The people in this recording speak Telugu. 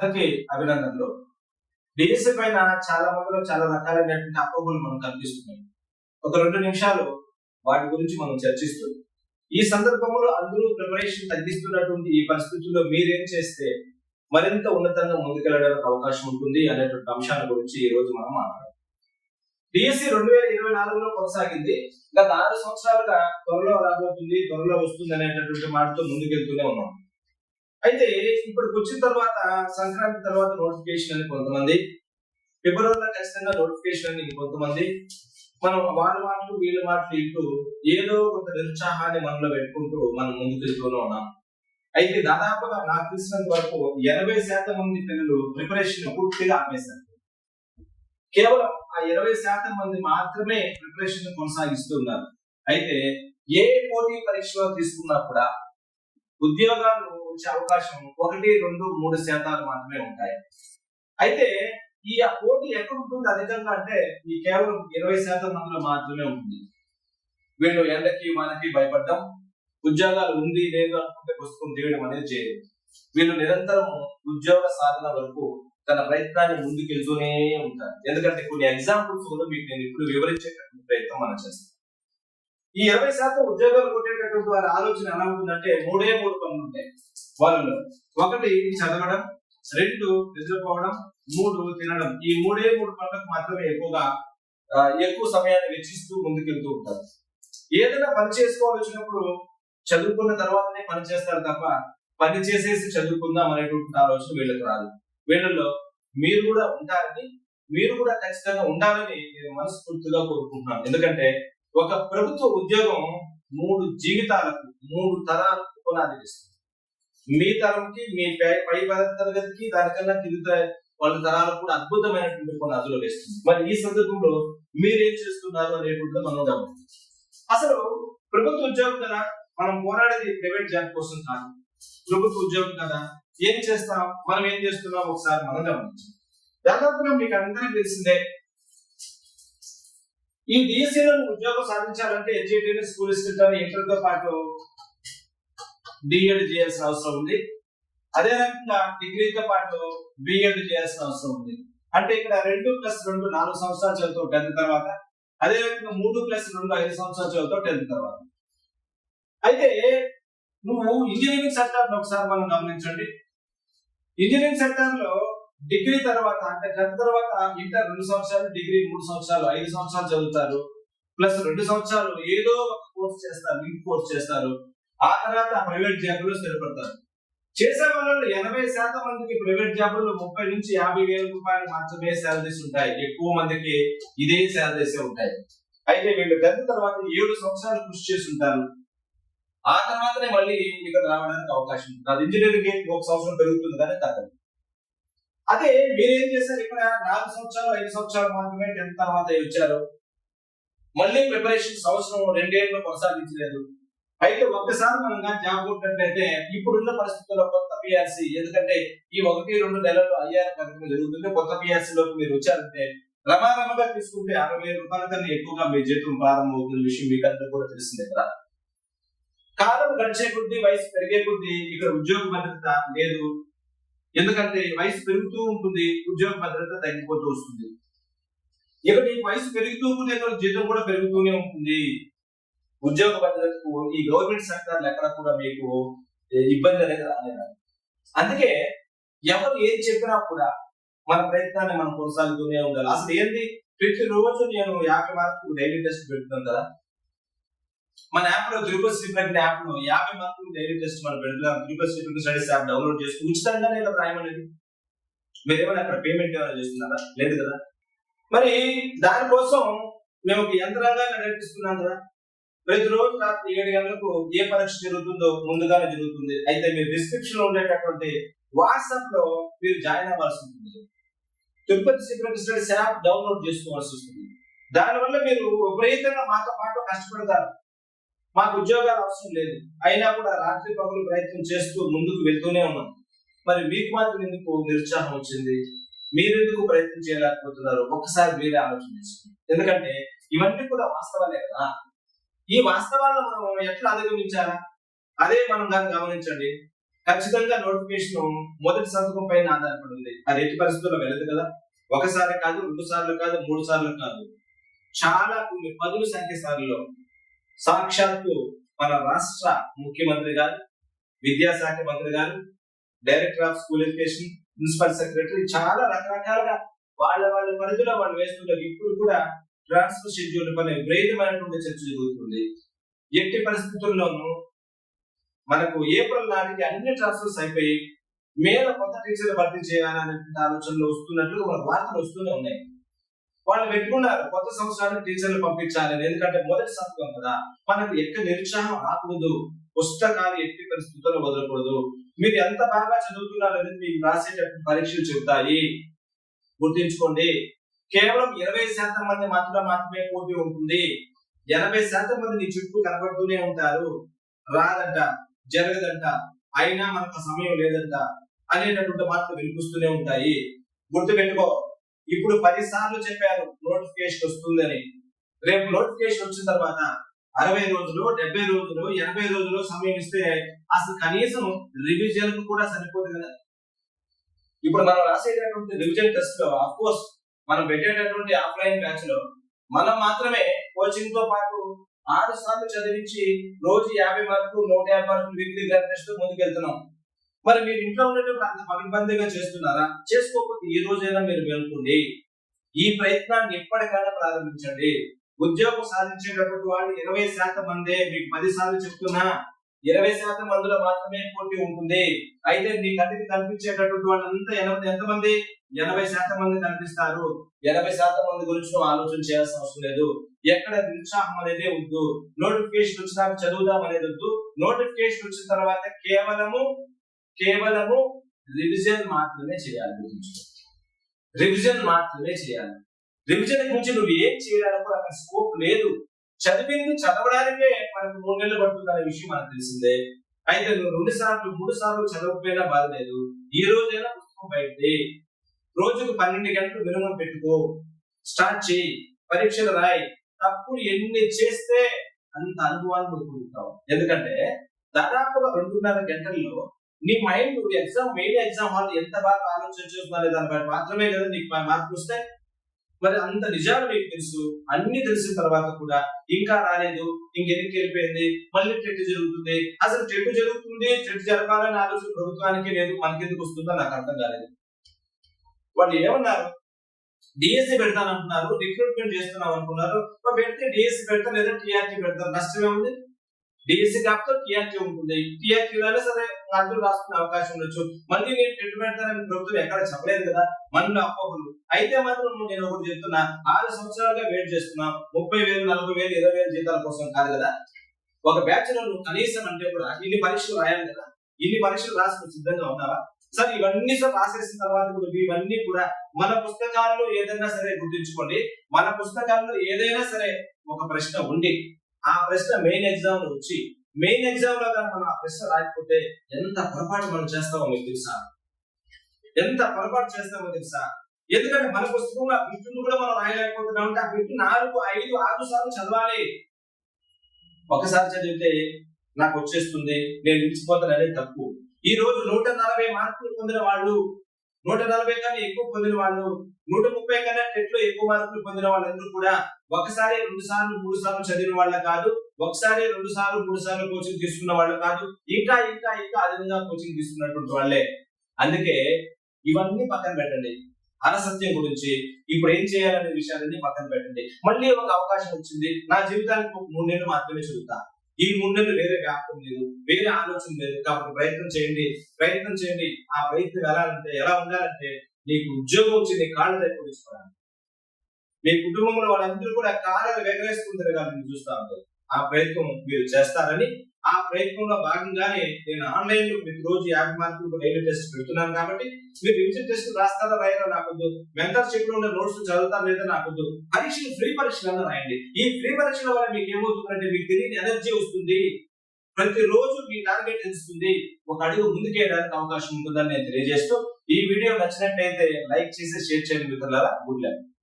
అందరికీ అభినందనలు. డిఎస్సి పైన చాలా మందిలో చాలా రకాలైనటువంటి అపోహలు మనకు కనిపిస్తున్నాయి. ఒక 2 నిమిషాలు వాటి గురించి మనం చర్చిస్తూ, ఈ సందర్భంలో అందరూ ప్రిపరేషన్ తగ్గిస్తున్నటువంటి ఈ పరిస్థితుల్లో మీరేం చేస్తే మరింత ఉన్నతంగా ముందుకెళ్ళడానికి అవకాశం ఉంటుంది అనేటువంటి అంశాల గురించి ఈ రోజు మనం మాట్లాడాలి. డిఎస్సి 2024లో కొనసాగింది. గత 6 సంవత్సరాలుగా త్వరలో రాబోతుంది, త్వరలో వస్తుంది అనేటటువంటి మాటతో ముందుకెళ్తూనే ఉన్నాం. అయితే ఇప్పటికి వచ్చిన తర్వాత సంక్రాంతి తర్వాత నోటిఫికేషన్ అని కొంతమంది, ఫిబ్రవరిలో ఖచ్చితంగా నోటిఫికేషన్ అని కొంతమంది, మనం వాళ్ళ మాటలు వీళ్ళ మాటలు ఇస్తూ ఏదో కొంత నిరుత్సాహాన్ని మనలో పెట్టుకుంటూ మనం ముందుకెళ్తూనే ఉన్నాం. అయితే దాదాపుగా నాకు తెలిసినంత వరకు 80% మంది పిల్లలు ప్రిపరేషన్ పూర్తిగా ఆపేశారు. కేవలం ఆ 20% మంది మాత్రమే ప్రిపరేషన్ కొనసాగిస్తున్నారు. అయితే ఏ పోటీ పరీక్షలో తీసుకున్నా కూడా ఉద్యోగాలు వచ్చే అవకాశం 1, 2, 3% మాత్రమే ఉంటాయి. అయితే ఈ పోటీ ఎక్కడ ఉంటుంది అధికంగా అంటే ఈ కేవలం 20% మందిలో మాత్రమే ఉంటుంది. వీళ్ళు ఎండకి మనకి భయపడ్డం, ఉద్యోగాలు ఉంది లేదు అనుకుంటే పుస్తకం తీయడం అనేది చేయదు. వీళ్ళు నిరంతరం ఉద్యోగ సాధన వరకు తన ప్రయత్నాన్ని ముందుకెళ్తూనే ఉంటారు. ఎందుకంటే కొన్ని ఎగ్జాంపుల్స్ కూడా మీకు నేను ఇప్పుడు వివరించేటటువంటి ప్రయత్నం మనం చేస్తాం. ఈ 20% ఉద్యోగాలు కొట్టేటటువంటి వారి ఆలోచన ఎలా ఉంటుందంటే 3 పనులు ఉంటాయి వాళ్ళలో. 1 చదవడం, 2 నిద్రపోవడం, 3 తినడం. ఈ 3 పనులకు మాత్రమే ఎక్కువ సమయాన్ని వెచ్చిస్తూ ముందుకెళ్తూ ఉంటారు. ఏదైనా పని చేసుకోవాల్సి వచ్చినప్పుడు చదువుకున్న తర్వాతనే పని చేస్తారు తప్ప పని చేసేసి చదువుకుందాం అనేటువంటి ఆలోచన వీళ్ళకి రాదు. వీళ్ళలో మీరు కూడా ఉంటారని, మీరు కూడా ఖచ్చితంగా ఉండాలని నేను మనస్ఫూర్తిగా కోరుకుంటున్నాను. ఎందుకంటే ఒక ప్రభుత్వ ఉద్యోగం 3 జీవితాలకు, 3 తరాలకు పునాది వేస్తుంది. మీ తరంకి, మీ పై తరగతికి, దానికన్నా కింద వాళ్ళ తరాలకు కూడా అద్భుతమైనటువంటి పునాదులు వేస్తుంది. మరి ఈ సందర్భంలో మీరేం చేస్తున్నారు అనేటువంటి మనం గమనించాలి. అసలు ప్రభుత్వ ఉద్యోగం కదా, మనం పోరాడేది ప్రైవేట్ జాబ్ కోసం కాదు. ప్రభుత్వ ఉద్యోగం కదా, ఏం చేస్తాం, మనం ఏం చేస్తున్నాం ఒకసారి మనం గమనించాలి. దాదాపుగా మీకు అందరికీ తెలిసిందే, ఈ డిఎస్సీలో ఉద్యోగం సాధించాలంటే ఎడ్యుకేటెడ్ స్కూల్ ఇన్స్టిట్యూట్ ఇంటర్ తో పాటు డిఎడ్ చేయాల్సిన అవసరం ఉంది. అదే రకంగా డిగ్రీతో పాటు బిఎడ్ చేయాల్సిన అవసరం ఉంది. అంటే ఇక్కడ 2+2 4 సంవత్సరాలు చదువుతావు 10th తర్వాత, అదే రకంగా 3+2 5 సంవత్సరాలు చదువుతావు 10th తర్వాత. అయితే నువ్వు ఇంజనీరింగ్ సెక్టార్ ఒకసారి మనం గమనించండి. ఇంజనీరింగ్ సెక్టార్ లో డిగ్రీ తర్వాత అంటే 10th తర్వాత ఇంటర్ 2 సంవత్సరాలు, డిగ్రీ 3 సంవత్సరాలు, 5 సంవత్సరాలు చదువుతారు. ప్లస్ 2 సంవత్సరాలు ఏదో ఒక కోర్స్ చేస్తారు, లింక్ కోర్స్ చేస్తారు. ఆ తర్వాత ప్రైవేట్ జాబుల్లో స్థిరపడతారు. చేసే వాళ్ళలో 80% మందికి ప్రైవేట్ జాబుల్లో 30 నుంచి 50 వేల రూపాయలు మాత్రమే శాలరీస్ ఉంటాయి. ఎక్కువ మందికి ఇదే శాలరీస్ ఉంటాయి. అయితే వీళ్ళు 10th తర్వాత 7 సంవత్సరాలు కృషి చేసి ఉంటారు. ఆ తర్వాతనే మళ్ళీ ఇక్కడ రావడానికి అవకాశం ఉంటుంది. అది ఇంజనీరింగ్ 1 సంవత్సరం పెరుగుతుంది కానీ తగ్గదు. అదే మీరేం చేశారు, ఇక్కడ 4 సంవత్సరాలు 5 సంవత్సరాలు మాత్రమే 10th తర్వాత వచ్చారు. మళ్ళీ ప్రిపరేషన్ సంవత్సరం 2 ఏళ్ళు కొనసాగించలేదు. అయితే ఒక్కసారి మనం జాబ్ కొట్టినట్లయితే ఇప్పుడున్న పరిస్థితుల్లో కొత్త పిఆర్సీ, ఎందుకంటే ఈ 1-2 నెలల్లో ఐఆర్ కార్యక్రమం జరుగుతుంది. కొత్త పిఆర్సీ లోకి మీరు వచ్చారంటే రమారమగా తీసుకుంటే 60,000 రూపాయల కన్నా ఎక్కువగా మీ జీతం ప్రారంభమవుతున్న విషయం మీకు అందరూ కూడా తెలిసిందే కదా. కాలం గడిచే కొద్దీ, వయసు పెరిగే కొద్దీ ఇక్కడ ఉద్యోగ భద్రత లేదు. ఎందుకంటే వయసు పెరుగుతూ ఉంటుంది, ఉద్యోగ భద్రత తగ్గిపోతూ వస్తుంది. ఇక్కడ ఈ వయసు పెరుగుతూ ఉంటుంది, జీతం కూడా పెరుగుతూనే ఉంటుంది. ఉద్యోగ భద్రతకు ఈ గవర్నమెంట్ సెక్టార్లు ఎక్కడ కూడా మీకు ఇబ్బంది అనేది రాలేదు. అందుకే ఎవరు ఏం చెప్పినా కూడా మన ప్రయత్నాన్ని మనం కొనసాగుతూనే ఉండాలి. అసలు ఏంటి, ప్రతి రోజు నేను 50 మార్కులు డైలీ టెస్ట్ పెడుతున్నాను కదా. మన యాప్ లో తిరుపతి శ్రీప్రజ్ఞ యాప్ లో 50 మార్కులు డైలీ టెస్ట్ మనం పెడుతున్నాం. Tirupati Sriprajna studies app download చేసి ఉచితంగానే ఇలా రాయమనేది. మీరేమైనా అక్కడ పేమెంట్ ఏమైనా చేస్తున్నారా? లేదు కదా. మరి దానికోసం మేము ఒక యంత్రాంగాన్ని నడిపిస్తున్నాం కదా. ప్రతిరోజు రాత్రి 7 గంటలకు ఏ పరీక్ష జరుగుతుందో ముందుగానే జరుగుతుంది. అయితే మీరు డిస్క్రిప్షన్ లో ఉండేటటువంటి వాట్సాప్ లో మీరు జాయిన్ అవ్వాల్సి ఉంటుంది. Tirupati Sriprajna studies app download చేసుకోవాల్సి వస్తుంది. దానివల్ల మీరు విపరీతంగా మాతో పాటు కష్టపడతారు. మాకు ఉద్యోగాలు అవసరం లేదు, అయినా కూడా రాత్రి పగలు ప్రయత్నం చేస్తూ ముందుకు వెళ్తూనే ఉన్నాం. మరి మీకు మాత్రం ఎందుకు నిరుత్సాహం వచ్చింది? మీరెందుకు ప్రయత్నం చేయలేకపోతున్నారు? ఒక్కసారి మీరే ఆలోచన చేసుకోండి. ఎందుకంటే ఇవన్నీ కూడా వాస్తవాలే కదా. ఈ వాస్తవాలను మనం ఎట్లా అధిగమించాలా? అదే మనం దాన్ని గమనించండి. ఖచ్చితంగా నోటిఫికేషన్ మొదటి సంతకం పైన ఆధారపడి ఉంది. అది ఎట్టి పరిస్థితుల్లో వెళ్ళదు కదా. ఒకసారి కాదు, 2 సార్లు కాదు, 3 సార్లు కాదు, చాలా కొన్ని పదుల సంఖ్య సార్లు సాక్షాత్తు మన రాష్ట్ర ముఖ్యమంత్రి గారు, విద్యాశాఖ మంత్రి గారు, director of school education, principal secretary చాలా రకరకాలుగా వాళ్ళ పరిధిలో వాళ్ళు వేస్తున్నారు. ఇప్పుడు కూడా ట్రాన్స్ఫర్ షెడ్యూల్ పైన విపరీతమైనటువంటి చర్చ జరుగుతుంది. ఎట్టి పరిస్థితుల్లోనూ మనకు ఏప్రిల్ నాటికి అన్ని ట్రాన్స్ఫర్స్ అయిపోయి మేలో కొత్త టీచర్లు భర్తీ చేయాలనే ఆలోచనలు వస్తున్నట్లు మన వార్తలు వస్తూనే ఉన్నాయి. వాళ్ళు పెట్టుకున్నారు కొత్త సంవత్సరానికి టీచర్లు పంపించాలని. ఎందుకంటే మొదటి సంతకం కదా, మనకు ఎక్కడ నిరుత్సాహం రాకూడదు, పుస్తకాలు ఎట్టి పరిస్థితుల్లో వదలకూడదు. మీరు ఎంత బాగా చదువుతున్నారు అనేది మీకు రాసేటప్పుడు పరీక్షలు చెబుతాయి. గుర్తించుకోండి, కేవలం 20% మంది మాత్రమే పోటీ ఉంటుంది. 80% మంది నీ చుట్టూ కనబడుతూనే ఉంటారు. రాదంట, జరగదంట, అయినా మనకు సమయం లేదంట అనేటటువంటి మాటలు వినిపిస్తూనే ఉంటాయి. గుర్తుపెట్టుకో, ఇప్పుడు 10 సార్లు చెప్పారు నోటిఫికేషన్ వస్తుందని. రేపు నోటిఫికేషన్ వచ్చిన తర్వాత 60 రోజులు, 70 రోజులు, 80 రోజులు సమయం ఇస్తే అసలు కనీసం రివిజన్ కు కూడా సరిపోదు కదా. ఇప్పుడు మనం రాసేటటువంటి రివిజన్ టెస్ట్ లో ఆఫ్ కోర్స్ మనం పెట్టేటటువంటి ఆఫ్లైన్ బ్యాచ్ లో మనం మాత్రమే కోచింగ్ తో పాటు 6 సార్లు చదివించి రోజు 50 మార్కులు, 150 మార్కులు వీక్లీ గ్రాండ్ టెస్ట్ ముందుకెళ్తున్నాం. మరి మీరు ఇంట్లో ఉండేటప్పుడు అంత పనిబందిగా చేస్తున్నారా? చేసుకోకపోతే ఈ రోజైనా మీరు మేల్కోండి. ఈ ప్రయత్నాన్ని ఎప్పటికైనా ప్రారంభించండి. ఉద్యోగం సాధించేటప్పుడు వాళ్ళు 20% మందే. మీకు 10 సార్లు చెప్తున్నా, 20% మందిలో మాత్రమే పోటీ ఉంటుంది. అయితే నీ కంటికి కనిపించేటటువంటి వాళ్ళంతా ఎంతమంది? 80% మంది కనిపిస్తారు. 80% మంది గురించి నువ్వు ఆలోచన చేయాల్సిన అవసరం లేదు. ఎక్కడ నిరుత్సాహం అనేది వద్దు. నోటిఫికేషన్ వచ్చినాక చదువుదాం అనేది వద్దు. నోటిఫికేషన్ వచ్చిన తర్వాత కేవలము రివిజన్ మాత్రమే చేయాలి. రివిజన్ మాత్రమే చేయాలి. రివిజన్ గురించి నువ్వు ఏం చేయడానికి అక్కడ స్కోప్ లేదు. చదివింది చదవడానికే మనకు 3 నెలలు పడుతుంది అనే విషయం మనకు తెలిసిందే. అయితే నువ్వు 2 సార్లు 3 సార్లు చదవకపోయినా బాధ లేదు. ఈ రోజైనా పుస్తకం బయటది. రోజుకు 12 గంటలు మినిమం పెట్టుకో. స్టార్ట్ చేయి, పరీక్షలు రాయి. తప్పులు ఎన్ని చేస్తే అంత అనుభవాన్ని పొందుతావు. ఎందుకంటే దాదాపుగా 2.5 గంటల్లో నీ మైండ్ మెయిన్ ఎగ్జామ్ హాల్ ఎంత బాగా ఆలోచన చేస్తున్నా దాని బట్టి మాత్రమే కదా నీకు మార్కులు వస్తాయి. మరి అంత నిజాలు మీకు తెలుసు. అన్ని తెలిసిన తర్వాత కూడా ఇంకా రాలేదు, ఇంకెనికి వెళ్ళిపోయింది, మళ్ళీ టెట్ జరుగుతుంది. అసలు టెట్ జరుగుతుంది, టెట్ జరపాలని ఆలోచన ప్రభుత్వానికి లేదు, మనకెందుకు వస్తుందో నాకు అర్థం కాలేదు. వాళ్ళు ఏమన్నారు? డిఎస్సి పెడతానంటున్నారు, రిక్రూట్మెంట్ చేస్తున్నాం అనుకున్నారు. పెడితే డిఎస్సి పెడతారు లేదా టీఆర్టీ పెడతారు, నష్టం ఏముంది? డిఎస్సి కాకపోతే టీఆర్టీ ఉంటుంది. టీఆర్టీలోనే సరే అందరూ రాసుకునే అవకాశం ఉండొచ్చు. మళ్ళీ నేను టెట్ పెడతానని ప్రభుత్వం ఎక్కడ చెప్పలేదు కదా. మన అపోహలు అయితే మాత్రం నేను ఒకటి చెప్తున్నా, 6 సంవత్సరాలుగా వెయిట్ చేస్తున్నా. 30,000, 40,000, 20,000 జీతాల కోసం కాదు కదా. ఒక బ్యాచ్ లో నువ్వు కనీసం అంటే కూడా ఇన్ని పరీక్షలు రాయాలి కదా. ఇన్ని పరీక్షలు రాసుకుని సిద్ధంగా ఉన్నావా? సరే, ఇవన్నీ రాసేసిన తర్వాత కూడా ఇవన్నీ కూడా మన పుస్తకాల్లో ఏదైనా సరే గుర్తుంచుకోండి. మన పుస్తకాల్లో ఏదైనా సరే ఒక ప్రశ్న ఉండి ఆ ప్రశ్న మెయిన్ ఎగ్జామ్ లో వచ్చి మెయిన్ ఎగ్జామ్ లో కానీ మనం ఆ ప్రశ్న రాకపోతే ఎంత పొరపాటు మనం చేస్తామో మీకు తెలుసా? ఎంత పొరపాటు చేస్తామో తెలుసా? ఎందుకంటే మన పుస్తకంలో ఆ బిట్టును కూడా మనం రాయలేకపోతున్నాం. అంటే ఆ బిట్టు 4, 5, 6 సార్లు చదవాలి. ఒకసారి చదివితే నాకు వచ్చేస్తుంది, నేను నిలిచిపోతాను అనేది తప్పు. ఈ రోజు 140 మార్కులు పొందిన వాళ్ళు, 140 కన్నా ఎక్కువ పొందిన వాళ్ళు, 130 కన్నా టెట్ లో ఎక్కువ మార్కులు పొందిన వాళ్ళందరూ కూడా ఒకసారి 2 సార్లు 3 సార్లు చదివిన వాళ్ళ కాదు, ఒకసారి 2 సార్లు 3 సార్లు కోచింగ్ తీసుకున్న వాళ్ళు కాదు, ఇంకా ఇంకా ఇంకా అదనంగా కోచింగ్ తీసుకున్నటువంటి వాళ్ళే. అందుకే ఇవన్నీ పక్కన పెట్టండి. అలసత్యం గురించి ఇప్పుడు ఏం చేయాలనే విషయాలన్నీ పక్కన పెట్టండి. మళ్ళీ ఒక అవకాశం వచ్చింది, నా జీవితానికి 3 నెలలు మాత్రమే చదువుతా, ఈ 3 నెలలు వేరే వ్యాపకం లేదు, వేరే ఆలోచన లేదు, కాబట్టి ప్రయత్నం చేయండి. ఆ ప్రయత్నం ఎలా ఉండాలంటే నీకు ఉద్యోగం వచ్చి నీ కాళ్ళ దగ్గర తీసుకోవడానికి, మీ కుటుంబంలో వాళ్ళందరూ కూడా కాళ్ళను ఎగరేసుకుంటారు కానీ మీరు చూస్తా ఉంటారు. ఆ ప్రయత్నం మీరు చేస్తారని, ఆ ప్రయత్నంలో భాగంగానే నేను ఆన్లైన్ లో ప్రతి రోజు 50 మార్కులు డైలీ టెస్ట్ పెడుతున్నాను. కాబట్టి మీరు రివిజన్ టెస్ట్ రాస్తారా రాయరా నాకొద్దు, మెంటర్షిప్ లో ఉన్న నోట్స్ చదువుతారా లేదా నాకొద్దు, పరీక్షలు ఫ్రీ పరీక్షలను రాయండి. ఈ ఫ్రీ పరీక్షల వల్ల మీకు ఏమవుతుందంటే మీకు తెలియని ఎనర్జీ వస్తుంది. ప్రతిరోజు మీ టార్గెట్ తెలుస్తుంది, ఒక అడుగు ముందుకేయడానికి అవకాశం ఉంటుందని నేను తెలియజేస్తూ ఈ వీడియో నచ్చినట్లయితే లైక్ చేసి షేర్ చేయండి మిత్రులారా. Good luck.